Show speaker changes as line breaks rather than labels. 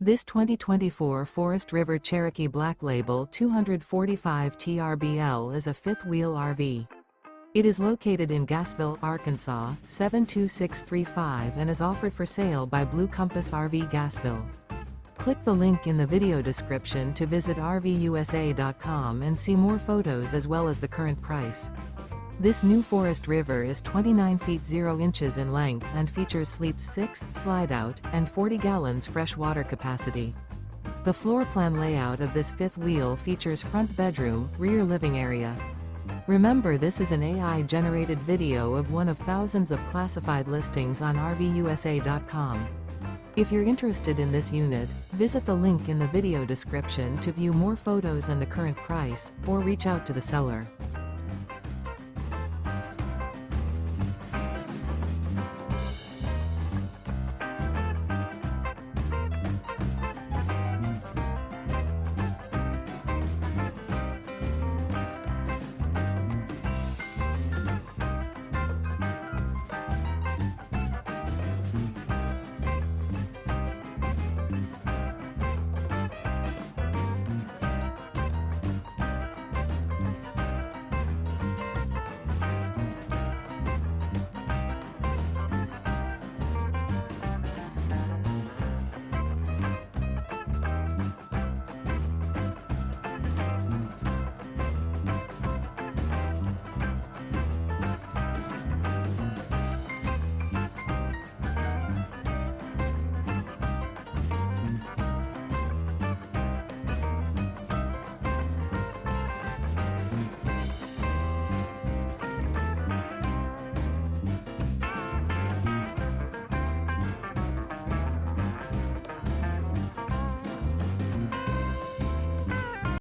This 2024 Forest River Cherokee Black Label 245 TRBL is a fifth-wheel RV. It is located in Gassville, Arkansas, 72635 and is offered for sale by Blue Compass RV Gassville. Click the link in the video description to visit RVUSA.com and see more photos as well as the current price. This new Forest River is 29 feet 0 inches in length and features sleeps 6, Slideout, and 40 gallons fresh water capacity. The floor plan layout of this fifth wheel features front bedroom, rear living area. Remember, this is an AI-generated video of one of thousands of classified listings on RVUSA.com. If you're interested in this unit, visit the link in the video description to view more photos and the current price, or reach out to the seller.